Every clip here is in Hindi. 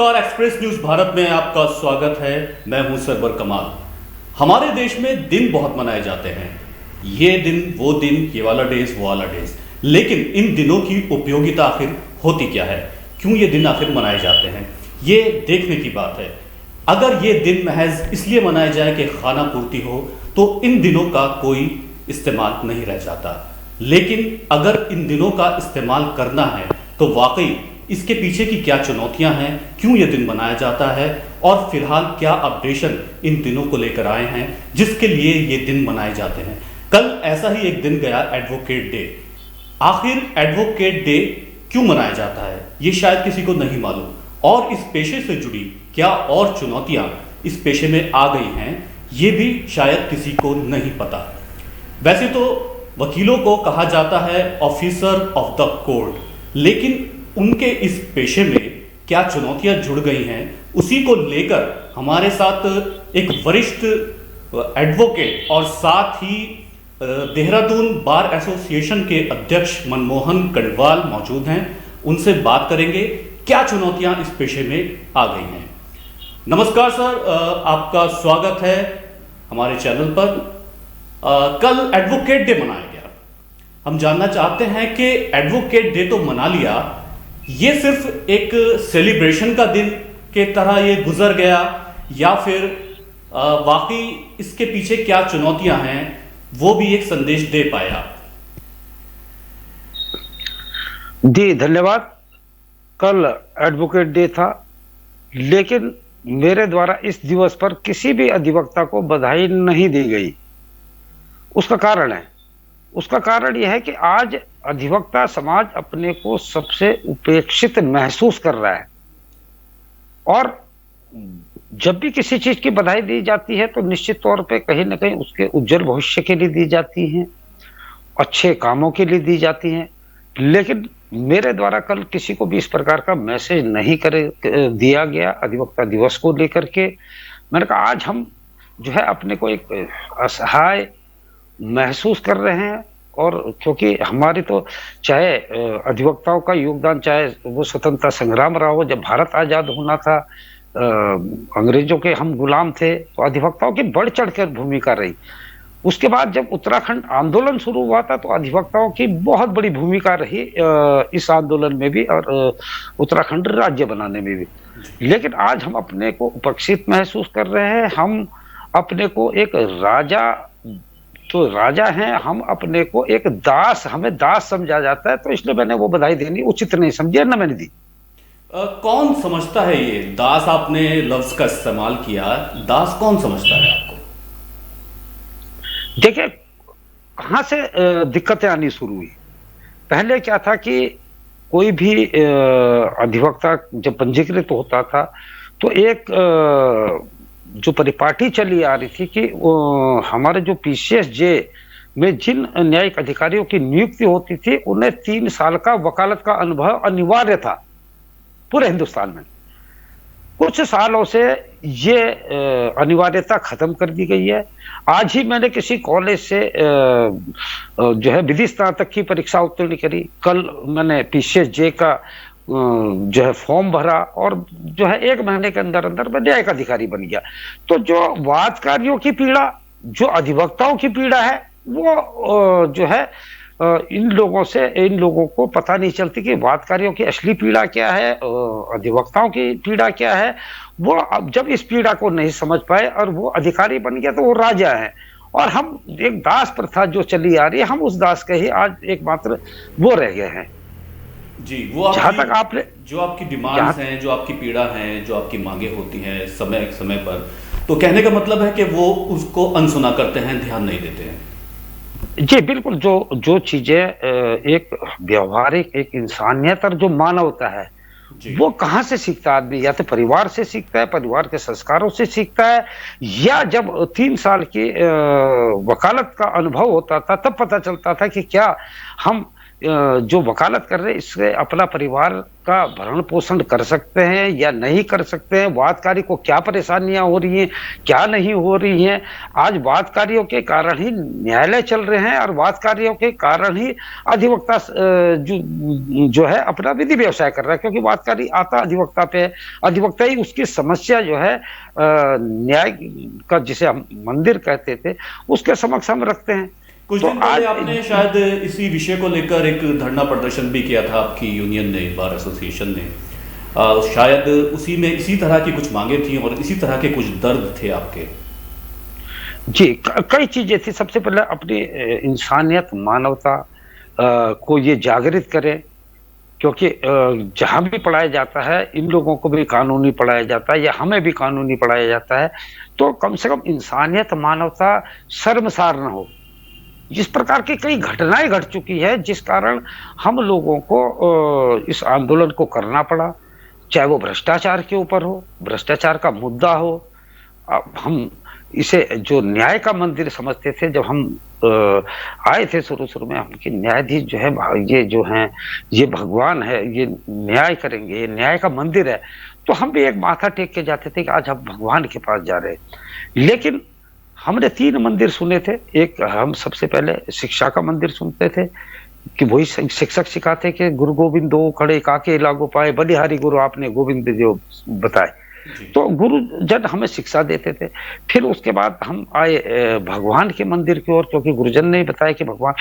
नमस्कार, एक्सप्रेस न्यूज भारत में आपका स्वागत है। मैं हूं सरवर कमाल। हमारे देश में दिन बहुत मनाए जाते हैं, ये दिन वो दिन, ये वाला डेज वो वाला डेज। लेकिन इन दिनों की उपयोगिता आखिर होती क्या है, क्यों ये दिन आखिर मनाए जाते हैं, ये देखने की बात है। अगर ये दिन महज इसलिए मनाया जाए कि खाना पूर्ति हो तो इन दिनों का कोई इस्तेमाल नहीं रह जाता। लेकिन अगर इन दिनों का इस्तेमाल करना है तो वाकई इसके पीछे की क्या चुनौतियां हैं, क्यों ये दिन मनाया जाता है और फिलहाल क्या अपडेशन इन दिनों को लेकर आए हैं जिसके लिए ये दिन मनाए जाते हैं। कल ऐसा ही एक दिन गया, एडवोकेट डे। आखिर एडवोकेट डे क्यों मनाया जाता है ये शायद किसी को नहीं मालूम, और इस पेशे से जुड़ी क्या और चुनौतियां इस पेशे में आ गई हैं ये भी शायद किसी को नहीं पता। वैसे तो वकीलों को कहा जाता है ऑफिसर ऑफ द कोर्ट, लेकिन उनके इस पेशे में क्या चुनौतियां जुड़ गई हैं उसी को लेकर हमारे साथ एक वरिष्ठ एडवोकेट और साथ ही देहरादून बार एसोसिएशन के अध्यक्ष मनमोहन कंडवाल मौजूद हैं। उनसे बात करेंगे क्या चुनौतियां इस पेशे में आ गई हैं। नमस्कार सर, आपका स्वागत है हमारे चैनल पर। कल एडवोकेट डे मनाया गया। हम जानना चाहते हैं कि एडवोकेट डे तो मना लिया, ये सिर्फ एक सेलिब्रेशन का दिन के तरह ये गुजर गया या फिर वाकई इसके पीछे क्या चुनौतियां हैं वो भी एक संदेश दे पाया। जी धन्यवाद। कल एडवोकेट डे था, लेकिन मेरे द्वारा इस दिवस पर किसी भी अधिवक्ता को बधाई नहीं दी गई। उसका कारण यह है कि आज अधिवक्ता समाज अपने को सबसे उपेक्षित महसूस कर रहा है, और जब भी किसी चीज की बधाई दी जाती है तो निश्चित तौर पे कहीं ना कहीं उसके उज्जवल भविष्य के लिए दी जाती हैं, अच्छे कामों के लिए दी जाती हैं। लेकिन मेरे द्वारा कल किसी को भी इस प्रकार का मैसेज नहीं दिया गया अधिवक्ता दिवस को लेकर के। मैंने कहा आज हम जो है अपने को एक असहाय महसूस कर रहे हैं, और क्योंकि हमारी तो चाहे अधिवक्ताओं का योगदान, चाहे वो स्वतंत्रता संग्राम रहा हो, जब भारत आजाद होना था, अंग्रेजों के हम गुलाम थे, तो अधिवक्ताओं की बढ़ चढ़कर भूमिका रही। उसके बाद जब उत्तराखंड आंदोलन शुरू हुआ था तो अधिवक्ताओं की बहुत बड़ी भूमिका रही इस आंदोलन में भी और उत्तराखंड राज्य बनाने में भी। लेकिन आज हम अपने को उपेक्षित महसूस कर रहे हैं। हम अपने को एक राजा हैं, हम अपने को एक दास, हमें दास समझा जाता है, तो इसलिए मैंने वो बधाई देनी उचित नहीं समझी, ना मैंने दी। कौन समझता है ये दास? आपने लफ्ज का इस्तेमाल किया, दास कौन समझता है आपको? देखिए कहां से दिक्कतें आनी शुरू हुई। पहले क्या था कि कोई भी अधिवक्ता जब पंजीकृत होता था तो एक जो परिपाटी चली आ रही थी कि हमारे जो पीसीएस जे में जिन न्यायिक अधिकारियों की नियुक्ति होती थी उन्हें 3 साल का वकालत का अनुभव अनिवार्य था पूरे हिंदुस्तान में। कुछ सालों से ये अनिवार्यता खत्म कर दी गई है। आज ही मैंने किसी कॉलेज से जो है विधि स्नातक की परीक्षा उत्तीर्ण करी। कल मैंने पीसीएस जे का जो है फॉर्म भरा, और जो है 1 महीने के अंदर अंदर मैं न्यायिक अधिकारी बन गया। तो जो वादकारियों की पीड़ा, जो अधिवक्ताओं की पीड़ा है, वो जो है इन लोगों को पता नहीं चलती कि वादकारियों की असली पीड़ा क्या है, अधिवक्ताओं की पीड़ा क्या है। वो अब जब इस पीड़ा को नहीं समझ पाए और वो अधिकारी बन गया तो वो राजा है, और हम एक दास प्रथा जो चली आ रही है, हम उस दास के ही आज एकमात्र वो रह गए हैं। जी, वो जहां तक आपने जो आपकी डिमांड्स हैं, जो आपकी पीड़ा हैं, जो आपकी मांगे होती हैं समय पर, तो कहने का मतलब है कि वो उसको अनसुना करते हैं, ध्यान नहीं देते हैं। जी बिल्कुल। जो चीजें एक व्यवहारिक, एक इंसानियत और जो मानवता है, वो कहाँ से सीखता है आदमी? या तो परिवार से सीखता है, परिवार के संस्कारों से सीखता है, या जब 3 साल की वकालत का अनुभव होता था तब पता चलता था कि क्या हम जो वकालत कर रहे हैं इससे अपना परिवार का भरण पोषण कर सकते हैं या नहीं कर सकते हैं, वादकारी को क्या परेशानियां हो रही हैं, क्या नहीं हो रही हैं। आज वादकारियों के कारण ही न्यायालय चल रहे हैं और वादकारियों के कारण ही अधिवक्ता जो है अपना विधि व्यवसाय कर रहा है, क्योंकि वादकारी आता अधिवक्ता पे है, अधिवक्ता ही उसकी समस्या जो है न्याय का, जिसे हम मंदिर कहते थे, उसके समक्ष हम रखते हैं। कुछ तो दिन पहले आज आपने शायद इसी विषय को लेकर एक धरना प्रदर्शन भी किया था, आपकी यूनियन ने, बार एसोसिएशन ने। शायद उसी में इसी तरह की कुछ मांगे थी और इसी तरह के कुछ दर्द थे आपके। जी, कई चीजें थी। सबसे पहले अपनी इंसानियत, मानवता को ये जागृत करें, क्योंकि जहां भी पढ़ाया जाता है इन लोगों को भी कानूनी पढ़ाया जाता है या हमें भी कानूनी पढ़ाया जाता है, तो कम से कम इंसानियत, मानवता शर्मसार न हो। जिस प्रकार की कई घटनाएं घट चुकी है जिस कारण हम लोगों को इस आंदोलन को करना पड़ा, चाहे वो भ्रष्टाचार के ऊपर हो, भ्रष्टाचार का मुद्दा हो। अब हम इसे जो न्याय का मंदिर समझते थे, जब हम आए थे शुरू में, हम कि न्यायाधीश जो है ये जो हैं ये भगवान है, ये न्याय करेंगे, ये न्याय का मंदिर है, तो हम भी एक माथा टेक के जाते थे कि आज हम भगवान के पास जा रहे हैं। लेकिन हमने 3 मंदिर सुने थे। एक, हम सबसे पहले शिक्षा का मंदिर सुनते थे कि वही शिक्षक सिखाते कि गुरु गोविंद दो खड़े काके लागू पाए, बलिहारी गुरु आपने गोविंद जो बताए, तो गुरुजन हमें शिक्षा देते थे। फिर उसके बाद हम आए भगवान के मंदिर की ओर, क्योंकि गुरुजन ने बताया कि भगवान।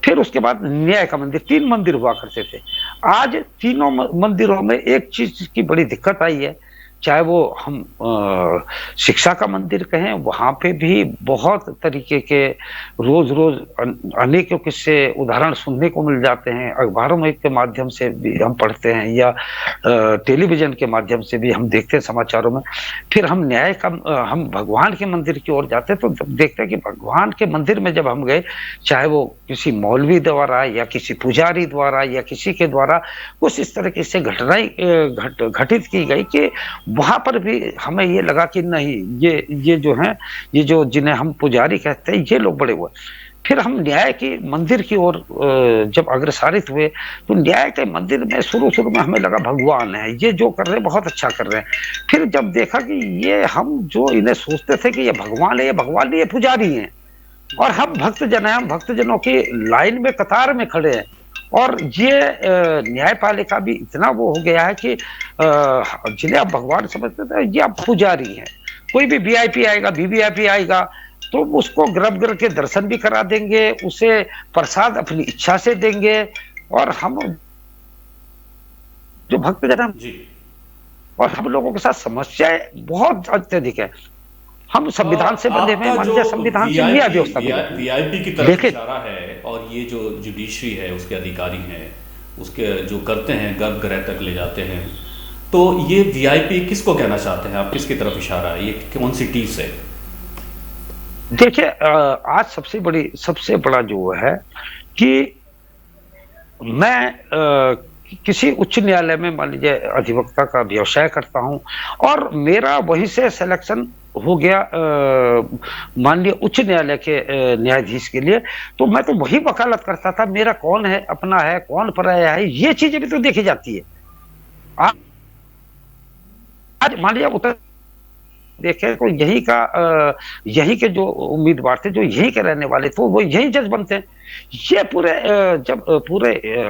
फिर उसके बाद न्याय का मंदिर। 3 मंदिर हुआ करते थे। आज तीनों मंदिरों में एक चीज की बड़ी दिक्कत आई है, चाहे वो हम शिक्षा का मंदिर कहें, वहां पे भी बहुत तरीके के रोज रोज अनेकों किस्से, उदाहरण सुनने को मिल जाते हैं। अखबारों में के माध्यम से भी हम पढ़ते हैं या टेलीविजन के माध्यम से भी हम देखते हैं समाचारों में। फिर हम हम भगवान के मंदिर की ओर जाते हैं, तो जब देखते हैं कि भगवान के मंदिर में जब हम गए, चाहे वो किसी मौलवी द्वारा या किसी पुजारी द्वारा या किसी के द्वारा कुछ इस तरह से घटनाएं घटित की गई कि वहां पर भी हमें ये लगा कि नहीं, ये जो हैं, ये जो जिन्हें हम पुजारी कहते हैं, ये लोग बड़े हुए। फिर हम न्याय के मंदिर की ओर जब अग्रसरित हुए, तो न्याय के मंदिर में शुरू में हमें लगा भगवान है, ये जो कर रहे हैं बहुत अच्छा कर रहे हैं। फिर जब देखा कि ये हम जो इन्हें सोचते थे कि ये भगवान है, ये भगवान नहीं, ये पुजारी हैं, और हम भक्तजन हैं, हम भक्तजनों की लाइन में, कतार में खड़े हैं। और ये न्यायपालिका भी इतना वो हो गया है कि जिन्हें आप भगवान समझते थे, ये आप पुजारी हैं। कोई भी वीआईपी आएगा, वीवीआईपी आएगा, तो उसको गर्भगृह के दर्शन भी करा देंगे, उसे प्रसाद अपनी इच्छा से देंगे। और हम जो भक्तजन हैं, और हम लोगों के साथ समस्याएं बहुत अत्यधिक है। हम संविधान से बंधे हुए, मान लीजिए संविधान से न्याय व्यवस्था वीआईपी की तरफ इशारा है, और ये जो जुडिशरी है उसके अधिकारी हैं, उसके जो करते हैं गर्भगृह तक ले जाते हैं, तो ये वीआईपी किसको कहना चाहते हैं आप? किसकी तरफ इशारा है? ये कौन सी टीस है? देखिए, आज सबसे बड़ा जो है कि मैं किसी उच्च न्यायालय में मान लीजिए अधिवक्ता का व्यवसाय करता हूं, और मेरा वहीं से सिलेक्शन हो गया मान लीजिए उच्च न्यायालय के न्यायाधीश के लिए, तो मैं तो वही वकालत करता था। मेरा कौन है, अपना है, कौन पराया है, ये चीजें भी तो देखी जाती है। आज मान लीजिए उत्तर देखें तो यही के जो उम्मीदवार थे, जो यही के रहने वाले थे, वो यही जज बनते हैं। ये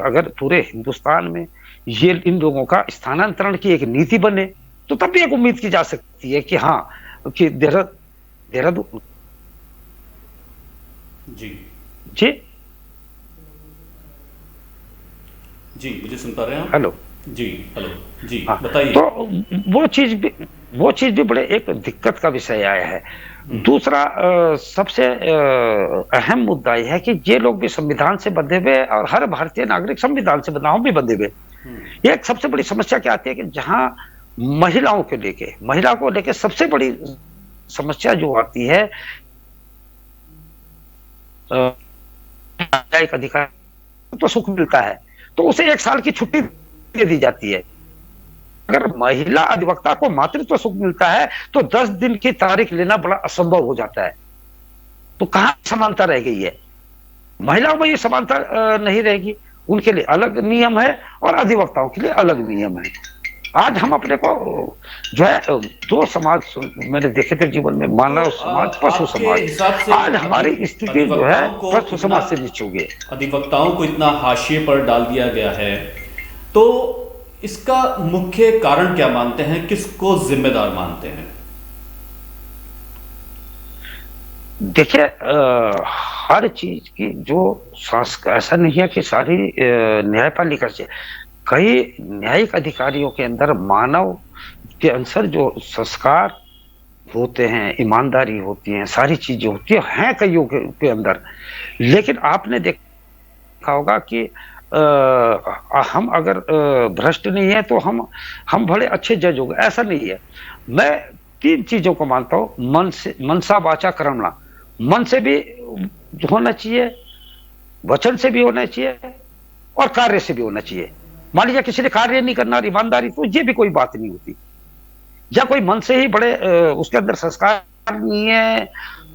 अगर पूरे हिंदुस्तान में ये इन लोगों का स्थानांतरण की एक नीति बने, तो तब भी एक उम्मीद की जा सकती है कि हाँ, कि देहरादून जी जी जी मुझे सुन पा रहे हैं आप? हेलो जी हाँ, बताइए। तो वो चीज भी बड़े एक दिक्कत का विषय आया है। दूसरा सबसे अहम मुद्दा यह है कि ये लोग भी संविधान से बंधे हुए, और हर भारतीय नागरिक संविधान से बंधा, हम भी बंधे हुए। ये एक सबसे बड़ी समस्या क्या आती है कि जहां महिला को लेके सबसे बड़ी समस्या जो आती है, न्यायिक अधिकार तो सुख मिलता है, तो उसे 1 साल की छुट्टी दे दी जाती है। अगर महिला अधिवक्ता को मातृत्व सुख मिलता है, तो 10 दिन की तारीख लेना बड़ा असंभव हो जाता है। तो कहां समानता रह गई है? महिलाओं में ये समानता नहीं रहेगी। उनके लिए अलग नियम है और अधिवक्ताओं के लिए अलग नियम है। आज हम अपने को जो है दो समाज मैंने देखे थे जीवन में, मानव समाज, पशु समाज। आज हमारी स्थिति जो है पशु समाज से नीचे हो गई। अधिवक्ताओं को इतना हाशिए पर डाल दिया गया है, तो इसका मुख्य कारण क्या मानते हैं, किसको जिम्मेदार मानते हैं? देखिए हर चीज की जो ऐसा नहीं है कि सारी न्यायपालिका से, कई न्यायिक अधिकारियों के अंदर मानव के अंदर जो संस्कार होते हैं, ईमानदारी होती है, सारी चीजें होती हैं कईयों के अंदर। लेकिन आपने देखा होगा कि हम अगर भ्रष्ट नहीं है तो हम बड़े अच्छे जज हो गए, ऐसा नहीं है। मैं 3 चीजों को मानता हूं, मनसा वाचा कर्मणा। मन से भी होना चाहिए, वचन से भी होना चाहिए और कार्य से भी होना चाहिए। मान लीजिए किसी ने कार्य नहीं करना और ईमानदारी, तो ये भी कोई बात नहीं होती। या कोई मन से ही बड़े उसके अंदर संस्कार नहीं है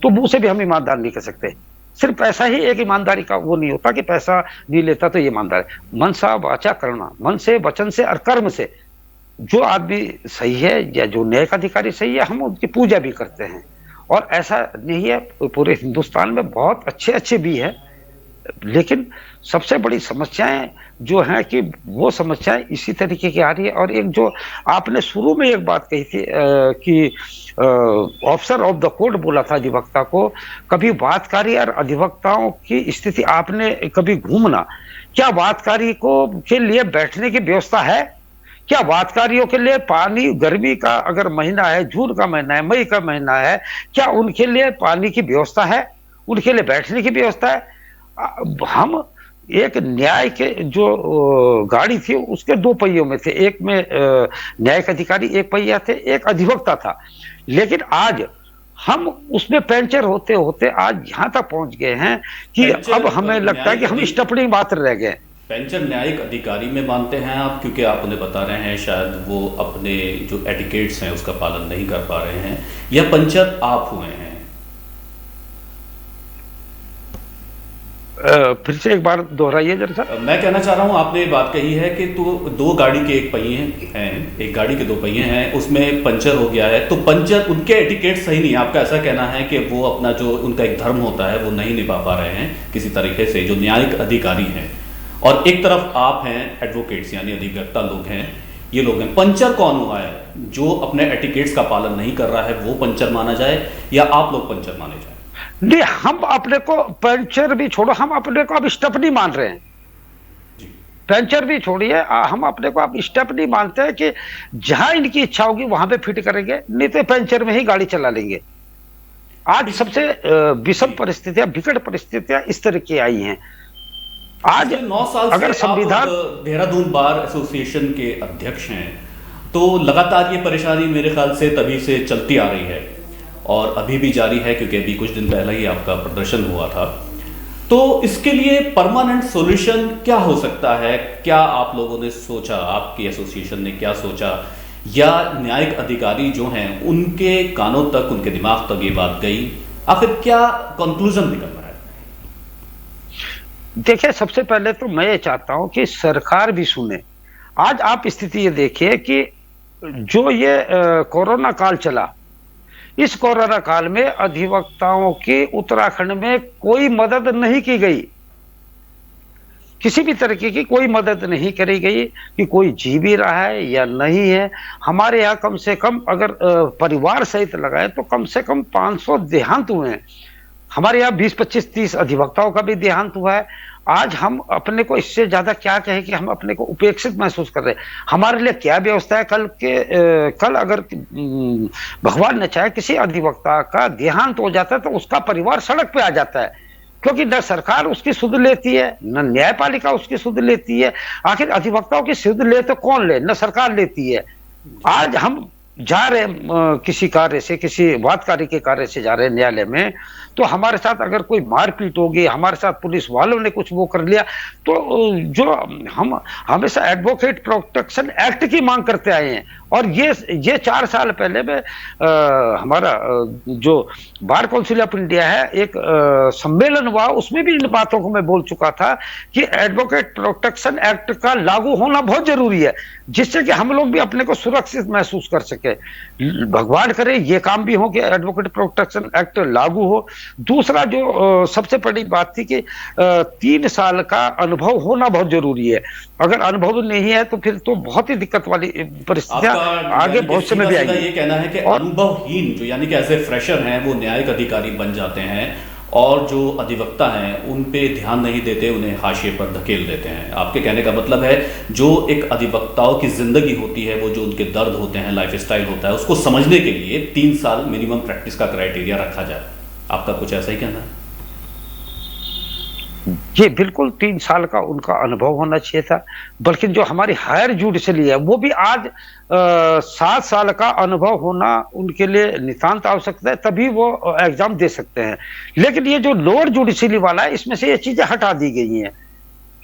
तो मुंह से भी हम ईमानदार नहीं कर सकते। सिर्फ पैसा ही एक ईमानदारी का वो नहीं होता कि पैसा नहीं लेता तो ये ईमानदार है। मनसा वाचा कर्मणा, मन से, वचन से और कर्म से जो आदमी सही है या जो न्यायिक अधिकारी सही है, हम उनकी पूजा भी करते हैं। और ऐसा नहीं है, पूरे हिंदुस्तान में बहुत अच्छे अच्छे भी है, लेकिन सबसे बड़ी समस्याएं जो हैं कि वो समस्याएं इसी तरीके की आ रही है। और एक जो आपने शुरू में एक बात कही थी कि ऑफिसर ऑफ द कोर्ट बोला था अधिवक्ता को, कभी वादकारी और अधिवक्ताओं की स्थिति आपने कभी घूमना, क्या वादकारी को के लिए बैठने की व्यवस्था है? क्या वादकारियों के लिए पानी, गर्मी का अगर महीना है, जून का महीना है, मई का महीना है, क्या उनके लिए पानी की व्यवस्था है? उनके लिए बैठने की व्यवस्था है? हम एक न्याय के जो गाड़ी थी उसके 2 पहियों में थे, एक में न्यायिक अधिकारी एक पहिया थे, एक अधिवक्ता था। लेकिन आज हम उसमें पंचर होते होते आज यहां तक पहुंच गए हैं कि अब हमें लगता है कि हम स्टपनी मात्र रह गए। पंचर न्यायिक अधिकारी में मानते हैं आप, क्योंकि आप उन्हें बता रहे हैं शायद वो अपने जो एटिकेट्स हैं उसका पालन नहीं कर पा रहे हैं, या पंचर आप हुए हैं? फिर से एक बार दोहराइए जरा सा। मैं कहना चाह रहा हूं, आपने ये बात कही है कि तो 2 गाड़ी के एक पहिए हैं, एक गाड़ी के 2 पहिए हैं, उसमें पंचर हो गया है, तो पंचर उनके एटिकेट सही नहीं है। आपका ऐसा कहना है कि वो अपना जो उनका एक धर्म होता है वो नहीं निभा पा रहे हैं किसी तरीके से, जो न्यायिक अधिकारी हैं। और एक तरफ आप हैं एडवोकेट्स, यानी अधिवक्ता लोग हैं, ये लोग हैं। पंचर कौन हुआ है? जो अपने एटिकेट्स का पालन नहीं कर रहा है वो पंचर माना जाए, या आप लोग पंचर माने जाए? नहीं, हम अपने को पंचर भी छोड़ो, हम अपने को अब स्टपनी मान रहे हैं। पंचर भी छोड़िए, हम अपने को अब स्टपनी मानते हैं कि जहां इनकी इच्छा होगी वहां पे फिट करेंगे, नहीं तो पंचर में ही गाड़ी चला लेंगे। आज सबसे विषम परिस्थितियां, विकट परिस्थितियां इस तरह की आई हैं। आज 9 साल अगर से संविधान, देहरादून बार एसोसिएशन के अध्यक्ष हैं, तो लगातार ये परेशानी मेरे ख्याल से तभी से चलती आ रही है और अभी भी जारी है, क्योंकि अभी कुछ दिन पहले ही आपका प्रदर्शन हुआ था। तो इसके लिए परमानेंट सॉल्यूशन क्या हो सकता है? क्या आप लोगों ने सोचा, आपकी एसोसिएशन ने क्या सोचा, या न्यायिक अधिकारी जो हैं उनके कानों तक, उनके दिमाग तक ये बात गई? आखिर क्या कंक्लूजन निकल रहा है? देखिए, सबसे पहले तो मैं ये चाहता हूं कि सरकार भी सुने। आज आप स्थिति ये देखिए कि जो ये कोरोना काल चला, इस कोरोना काल में अधिवक्ताओं की उत्तराखंड में कोई मदद नहीं की गई, किसी भी तरीके की कोई मदद नहीं करी गई कि कोई जी भी रहा है या नहीं है। हमारे यहाँ कम से कम अगर परिवार सहित लगाए तो कम से कम 500 देहांत हुए हैं। हमारे यहाँ 20, 25, 30 अधिवक्ताओं का भी देहांत हुआ है। आज हम अपने को इससे ज्यादा क्या कहें कि हम अपने को उपेक्षित महसूस कर रहे हैं। हमारे लिए क्या व्यवस्था है? कल अगर भगवान न चाहे किसी अधिवक्ता का देहांत हो जाता है तो उसका परिवार सड़क पे आ जाता है, क्योंकि न सरकार उसकी सुध लेती है, न न्यायपालिका उसकी सुध लेती है। आखिर अधिवक्ताओं की सुध ले तो कौन ले? न सरकार लेती है। आज हम जा रहे किसी कार्य से, किसी वादकारी के कार्य से जा रहे हैं न्यायालय में, तो हमारे साथ अगर कोई मारपीट होगी, हमारे साथ पुलिस वालों ने कुछ वो कर लिया, तो जो हम हमेशा एडवोकेट प्रोटेक्शन एक्ट की मांग करते आए हैं। और ये 4 साल पहले में हमारा जो बार काउंसिल ऑफ इंडिया है, एक सम्मेलन हुआ, उसमें भी इन बातों को मैं बोल चुका था कि एडवोकेट प्रोटेक्शन एक्ट का लागू होना बहुत जरूरी है, जिससे कि हम लोग भी अपने को सुरक्षित महसूस कर सके। भगवान करे ये काम भी हो कि एडवोकेट प्रोटेक्शन एक्ट लागू हो। दूसरा जो सबसे बड़ी बात थी कि 3 साल का अनुभव होना बहुत जरूरी है। अगर अनुभव नहीं है तो फिर तो बहुत ही दिक्कत वाली परिस्थितियां आगे बहुत समय भी आएगी। ये कहना है कि अनुभवहीन जो यानी कि ऐसे फ्रेशर हैं वो न्यायिक अधिकारी बन जाते हैं, और जो अधिवक्ता हैं उन पे ध्यान नहीं देते, उन्हें हाशिए पर धकेल देते हैं। आपके कहने का मतलब है जो एक अधिवक्ताओं की जिंदगी होती है, वो जो उनके दर्द होते हैं, लाइफ स्टाइल होता है, उसको समझने के लिए 3 साल मिनिमम प्रैक्टिस का क्राइटेरिया रखा जाए। आपका कुछ ऐसा ही कहना है? ये बिल्कुल 3 साल का उनका अनुभव होना चाहिए था। बल्कि जो हमारी हायर जुडिशरी है वो भी आज 7 साल का अनुभव होना उनके लिए नितांत आवश्यकता है, तभी वो एग्जाम दे सकते हैं। लेकिन ये जो लोअर जुडिशरी वाला है, इसमें से ये चीजें हटा दी गई हैं।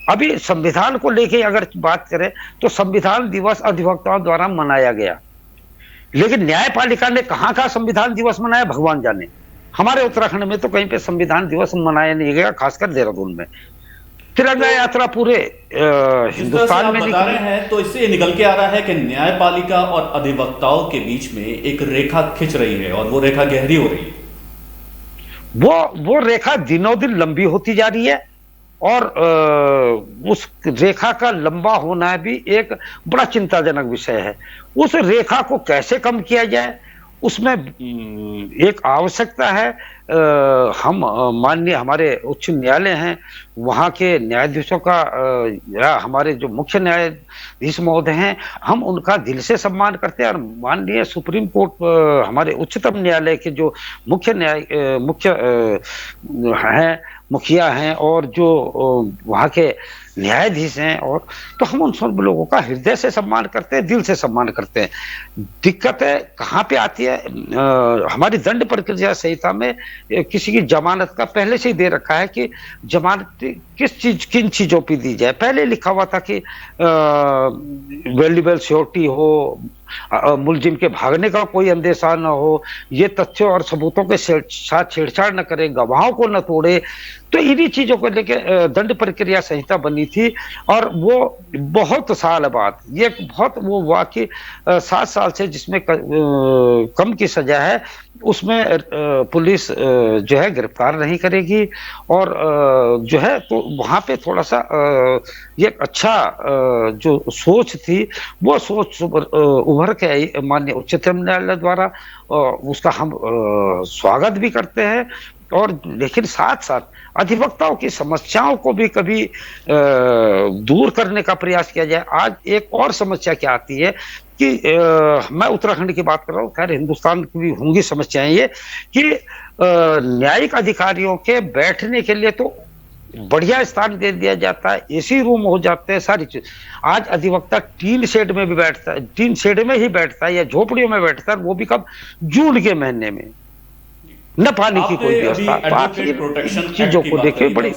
अभी संविधान को लेके अगर बात करें तो संविधान दिवस अधिवक्ताओं द्वारा मनाया गया, लेकिन न्यायपालिका ने कहां कहां संविधान दिवस मनाया भगवान जाने। हमारे उत्तराखंड में तो कहीं पे संविधान दिवस मनाया नहीं गया, खासकर देहरादून में। तिरंगा यात्रा पूरे हिंदुस्तान में बता रहे हैं, तो इससे निकल के आ रहा है कि न्यायपालिका और अधिवक्ताओं के बीच में एक रेखा खिंच रही है, और वो रेखा गहरी हो रही है। वो रेखा दिनों दिन लंबी होती जा रही है, और उस रेखा का लंबा होना भी एक बड़ा चिंताजनक विषय है। उस रेखा को कैसे कम किया जाए, उसमें एक आवश्यकता है। हम माननीय हमारे उच्च न्यायालय हैं, वहाँ के न्यायाधीशों का या हमारे जो मुख्य न्यायाधीश महोदय हैं, हम उनका दिल से सम्मान करते हैं। और माननीय सुप्रीम कोर्ट हमारे उच्चतम न्यायालय के जो मुखिया हैं और जो वहाँ के न्यायाधीश हैं, और तो हम उन सब लोगों का हृदय से सम्मान करते हैं, दिल से सम्मान करते हैं। दिक्कतें कहाँ पे आती है, हमारी दंड प्रक्रिया संहिता में किसी की जमानत का पहले से ही दे रखा है कि जमानत किन चीजों पे दी जाए। पहले लिखा हुआ था कि वैल्यूएबल सिक्योरिटी हो, मुलजिम के भागने का कोई अंदेशा न हो, ये तथ्यों और सबूतों के साथ छेड़छाड़ न करे, गवाहों को न तोड़े। तो इन्हीं चीजों को लेके दंड प्रक्रिया संहिता बनी थी। और वो बहुत साल बाद ये बहुत वो हुआ कि 7 साल से जिसमें कम की सजा है, उसमें पुलिस जो है गिरफ्तार नहीं करेगी। और जो है तो वहां पे थोड़ा सा ये अच्छा जो सोच थी, वो सोच उभर के आई माननीय उच्चतम न्यायालय द्वारा, उसका हम स्वागत भी करते हैं। और लेकिन साथ साथ अधिवक्ताओं की समस्याओं को भी कभी दूर करने का प्रयास किया जाए। आज एक और समस्या क्या आती है कि मैं उत्तराखंड की बात कर रहा हूँ, खैर हिंदुस्तान की भी होंगी समस्याएं ये, कि न्यायिक अधिकारियों के बैठने के लिए तो बढ़िया स्थान दे दिया जाता है, एसी रूम हो जाते हैं, सारी चीज। आज अधिवक्ता टीन शेड में भी बैठता है, टीन शेड में ही बैठता है या झोपड़ियों में बैठता है, वो भी कब, जून के महीने में, न पानी की कोई व्यवस्था। एडवोकेट प्रोटेक्शन चीजों को देखे बड़ी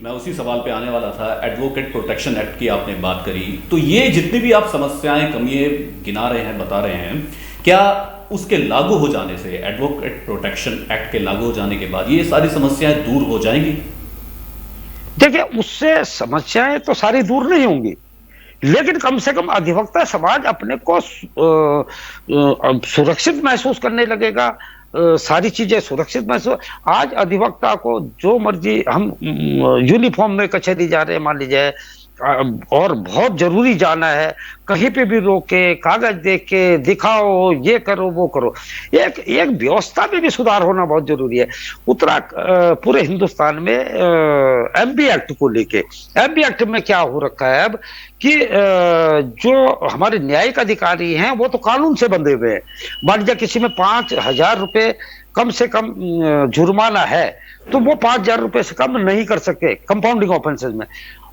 मैं उसी सवाल पे आने वाला था। एडवोकेट प्रोटेक्शन एक्ट की आपने बात करी, तो ये जितनी भी आप समस्याएं कमियां गिना रहे हैं, बता रहे हैं, क्या उसके लागू हो जाने से, एडवोकेट प्रोटेक्शन एक्ट के लागू हो जाने के बाद ये सारी समस्याएं दूर हो जाएंगी? देखिए, उससे समस्याएं तो सारी दूर नहीं होंगी, लेकिन कम से कम अधिवक्ता समाज अपने को सुरक्षित महसूस करने लगेगा, सारी चीजें सुरक्षित महसूस। आज अधिवक्ता को जो मर्जी, हम यूनिफॉर्म में कचहरी जा रहे हैं मान लीजिए, और बहुत जरूरी जाना है, कहीं पे भी रोके, कागज देख के दिखाओ, ये करो वो करो, एक व्यवस्था में भी सुधार होना बहुत जरूरी है। पूरे हिंदुस्तान में एमबी एक्ट को लेके, एमबी एक्ट में क्या हो रखा है अब कि जो हमारे न्यायिक अधिकारी हैं वो तो कानून से बंधे हुए हैं। मान लीजिए किसी में 5,000 रुपए कम से कम जुर्माना है, तो वो 5,000 रुपए से कम नहीं कर सके कंपाउंडिंग ऑफेंसेस में।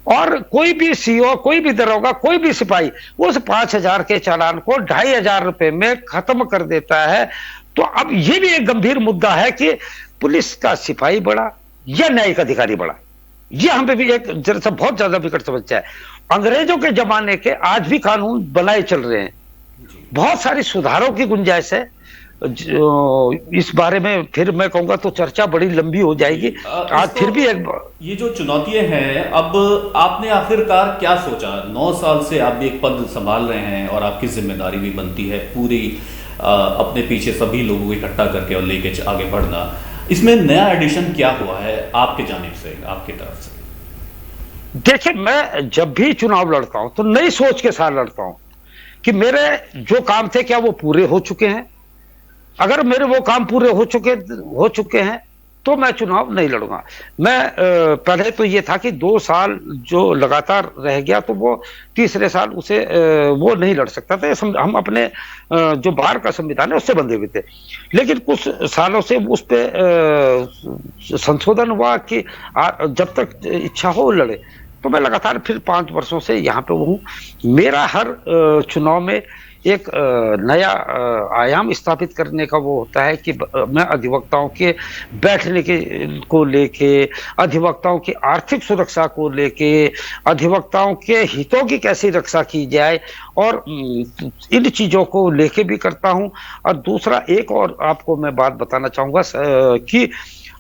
और कोई भी सीओ, कोई भी दरोगा, कोई भी सिपाही उस 5,000 के चालान को 2,500 रुपए में खत्म कर देता है। तो अब यह भी एक गंभीर मुद्दा है कि पुलिस का सिपाही बड़ा या न्यायिक अधिकारी बड़ा, यह हमें भी एक जरा बहुत ज्यादा विकट समस्या है। अंग्रेजों के जमाने के आज भी कानून बनाए चल रहे हैं, बहुत सारी सुधारों की गुंजाइश है। इस बारे में फिर मैं कहूंगा तो चर्चा बड़ी लंबी हो जाएगी। आज फिर भी एक ये जो चुनौतियां हैं, अब आपने आखिरकार क्या सोचा? 9 साल से आप भी एक पद संभाल रहे हैं और आपकी जिम्मेदारी भी बनती है पूरी अपने पीछे सभी लोगों को इकट्ठा करके और लेके आगे बढ़ना। इसमें नया एडिशन क्या हुआ है आपके जानिब से, आपकी तरफ से? देखिए, मैं जब भी चुनाव लड़ता हूं तो नई सोच के साथ लड़ता हूं कि मेरे जो काम थे क्या वो पूरे हो चुके हैं। अगर मेरे वो काम पूरे हो चुके हैं तो मैं चुनाव नहीं लड़ूंगा। मैं पहले तो ये था कि 2 साल जो लगातार रह गया तो वो तीसरे साल उसे वो नहीं लड़ सकता था। हम अपने जो बार का संविधान है उससे बंधे हुए थे, लेकिन कुछ सालों से उस पर संशोधन हुआ कि जब तक इच्छा हो लड़े। तो मैं लगातार फिर 5 वर्षों से यहाँ पे हूँ। मेरा हर चुनाव में एक नया आयाम स्थापित करने का वो होता है कि मैं अधिवक्ताओं के बैठने के को लेके, अधिवक्ताओं की आर्थिक सुरक्षा को लेके, अधिवक्ताओं के हितों की कैसी रक्षा की जाए, और इन चीजों को लेके भी करता हूं। और दूसरा एक और आपको मैं बात बताना चाहूंगा कि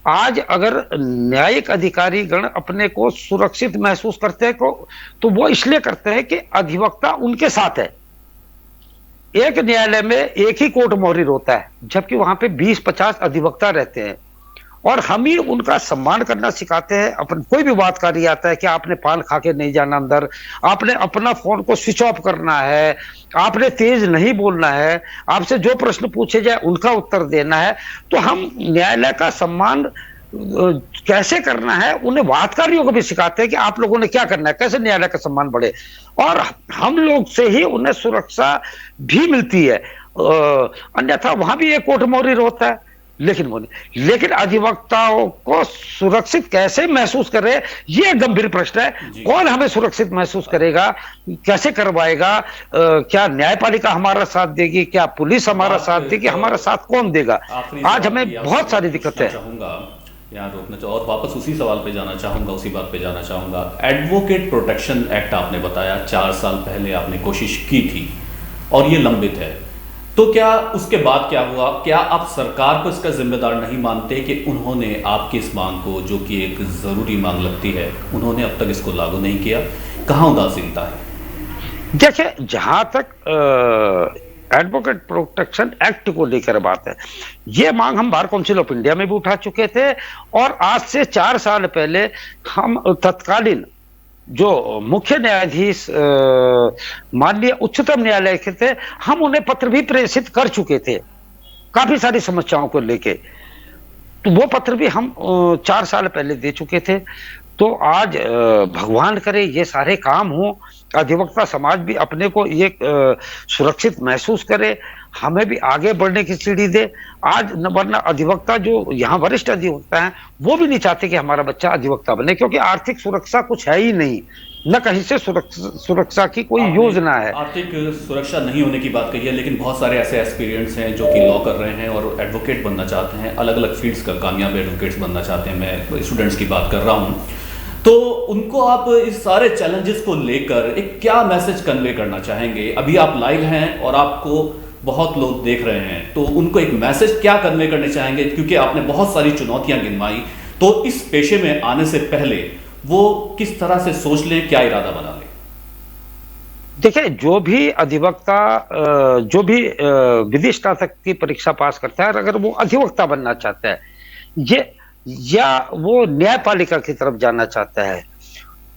आज अगर न्यायिक अधिकारी गण अपने को सुरक्षित महसूस करते हैं तो वो इसलिए करते हैं कि अधिवक्ता उनके साथ है। एक न्यायालय में एक ही कोर्ट मोहरिर होता है, जबकि वहां पे 20-50 अधिवक्ता रहते हैं, और हम ही उनका सम्मान करना सिखाते हैं। अपन कोई भी बातकारी आता है कि आपने पान खा के नहीं जाना अंदर, आपने अपना फोन को स्विच ऑफ करना है, आपने तेज नहीं बोलना है, आपसे जो प्रश्न पूछे जाए उनका उत्तर देना है। तो हम न्यायालय का सम्मान कैसे करना है उन्हें वादकारियों को भी सिखाते हैं कि आप लोगों ने क्या करना है, कैसे न्यायालय का सम्मान बढ़े, और हम लोग से ही उन्हें सुरक्षा भी मिलती है। अन्यथा वहां भी एक कोर्ट मोहरिर होता है, लेकिन अधिवक्ताओं को सुरक्षित कैसे महसूस करे, यह गंभीर प्रश्न है। कौन हमें सुरक्षित महसूस करेगा, कैसे करवाएगा? क्या न्यायपालिका हमारा साथ देगी, क्या पुलिस हमारा साथ देगी, हमारा साथ कौन देगा? आज हमें बहुत सारी दिक्कतें हैं। यहाँ रोकना चाहूँ और वापस उसी सवाल पे जाना चाहूँगा, उसी बात पे जाना चाहूँगा। एडवोकेट प्रोटेक्शन एक्ट आपने बताया 4 साल पहले आपने कोशिश की थी और ये लंबित है, तो क्या उसके बाद क्या हुआ? क्या आप सरकार को इसका जिम्मेदार नहीं मानते कि उन्होंने आपकी इस मांग को, जो कि एक ज़रूरी मांग लगती है, उन्होंने अब तक इसको लागू नहीं किया? कहाँ उदासीनता है? देखिए, जहाँ तक एडवोकेट प्रोटेक्शन एक्ट को लेकर बात है, यह मांग हम बार काउंसिल ऑफ इंडिया में भी उठा चुके थे, और आज से 4 साल पहले हम तत्कालीन जो मुख्य न्यायाधीश माननीय उच्चतम न्यायालय के थे, हम उन्हें पत्र भी प्रेषित कर चुके थे काफी सारी समस्याओं को लेके। तो वो पत्र भी हम 4 साल पहले दे चुके थे। तो आज भगवान करे ये सारे काम हो, अधिवक्ता समाज भी अपने को ये सुरक्षित महसूस करे, हमें भी आगे बढ़ने की सीढ़ी दे। आज वरना अधिवक्ता जो यहाँ वरिष्ठ अधिवक्ता हैं वो भी नहीं चाहते कि हमारा बच्चा अधिवक्ता बने, क्योंकि आर्थिक सुरक्षा कुछ है ही नहीं, न कहीं से सुरक्षा की कोई योजना है। आर्थिक सुरक्षा नहीं होने की बात कही है, लेकिन बहुत सारे ऐसे एस्पिरेंट्स हैं जो कि लॉ कर रहे हैं और एडवोकेट बनना चाहते हैं, अलग अलग फील्ड्स का कामयाब एडवोकेट्स बनना चाहते हैं। मैं स्टूडेंट्स की बात कर रहा हूँ, तो उनको आप इस सारे चैलेंजेस को लेकर एक क्या मैसेज कन्वे करना चाहेंगे? अभी आप लाइव हैं और आपको बहुत लोग देख रहे हैं, तो उनको एक मैसेज क्या कन्वे करने चाहेंगे? क्योंकि आपने बहुत सारी चुनौतियां गिनवाई, तो इस पेशे में आने से पहले वो किस तरह से सोच लें, क्या इरादा बना लें? देखिए, जो भी अधिवक्ता जो भी विधि स्नातक की परीक्षा पास करता है, अगर वो अधिवक्ता बनना चाहता है या वो न्यायपालिका की तरफ जाना चाहता है,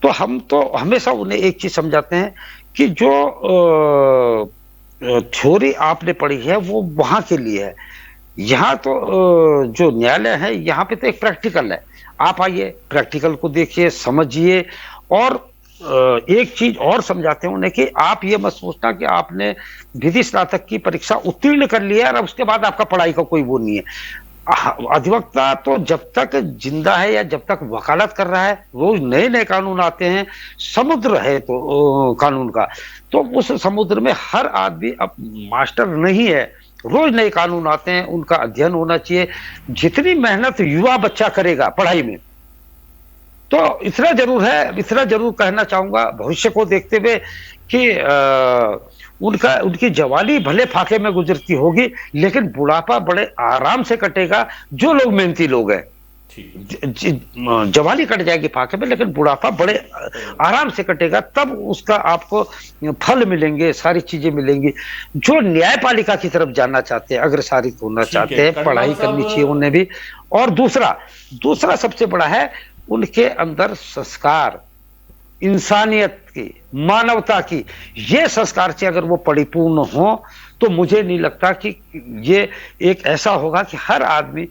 तो हम तो हमेशा उन्हें एक चीज समझाते हैं कि जो थ्योरी आपने पढ़ी है वो वहां के लिए है। यहाँ तो जो न्यायालय है यहाँ पे तो एक प्रैक्टिकल है। आप आइए, प्रैक्टिकल को देखिए, समझिए, और एक चीज और समझाते हैं उन्हें कि आप ये मत सोचना कि आपने विधि स्नातक की परीक्षा उत्तीर्ण कर लिया और उसके बाद आपका पढ़ाई का कोई वो नहीं है। अधिवक्ता तो जब तक जिंदा है या जब तक वकालत कर रहा है, रोज नए नए कानून आते हैं, समुद्र है तो कानून का, तो उस समुद्र में हर आदमी अब मास्टर नहीं है, रोज नए कानून आते हैं, उनका अध्ययन होना चाहिए। जितनी मेहनत युवा बच्चा करेगा पढ़ाई में, तो इतना जरूर कहना चाहूंगा भविष्य को देखते हुए कि उनकी जवानी भले फाके में गुजरती होगी, लेकिन बुढ़ापा बड़े आराम से कटेगा। जो लोग मेहनती लोग हैं, जवानी कट जाएगी फाके में, लेकिन बुढ़ापा बड़े आराम से कटेगा, तब उसका आपको फल मिलेंगे, सारी चीजें मिलेंगी। जो न्यायपालिका की तरफ जाना चाहते हैं, अग्रसारित होना चाहते हैं, पढ़ाई करनी चाहिए उन्हें भी। और दूसरा सबसे बड़ा है उनके अंदर संस्कार, इंसानियत की, मानवता की, ये संस्कार से अगर वो परिपूर्ण हो, तो मुझे नहीं लगता कि ये एक ऐसा होगा कि हर आदमी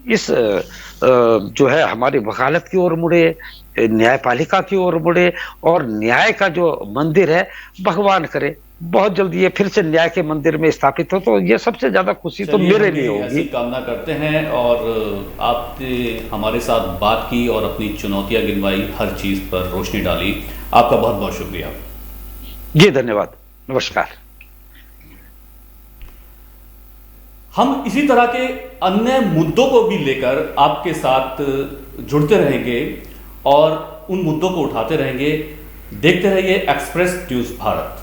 इस जो है हमारी वकालत की ओर मुड़े, न्यायपालिका की ओर मुड़े, और न्याय का जो मंदिर है, भगवान करे बहुत जल्दी ये फिर से न्याय के मंदिर में स्थापित हो। तो ये सबसे ज्यादा खुशी तो मेरे लिए होगी। ऐसी कामना करते हैं। और आपने हमारे साथ बात की और अपनी चुनौतियां गिनवाई, हर चीज पर रोशनी डाली। आपका बहुत बहुत शुक्रिया। जी धन्यवाद, नमस्कार। हम इसी तरह के अन्य मुद्दों को भी लेकर आपके साथ जुड़ते रहेंगे और उन मुद्दों को उठाते रहेंगे। देखते रहिए एक्सप्रेस न्यूज़ भारत।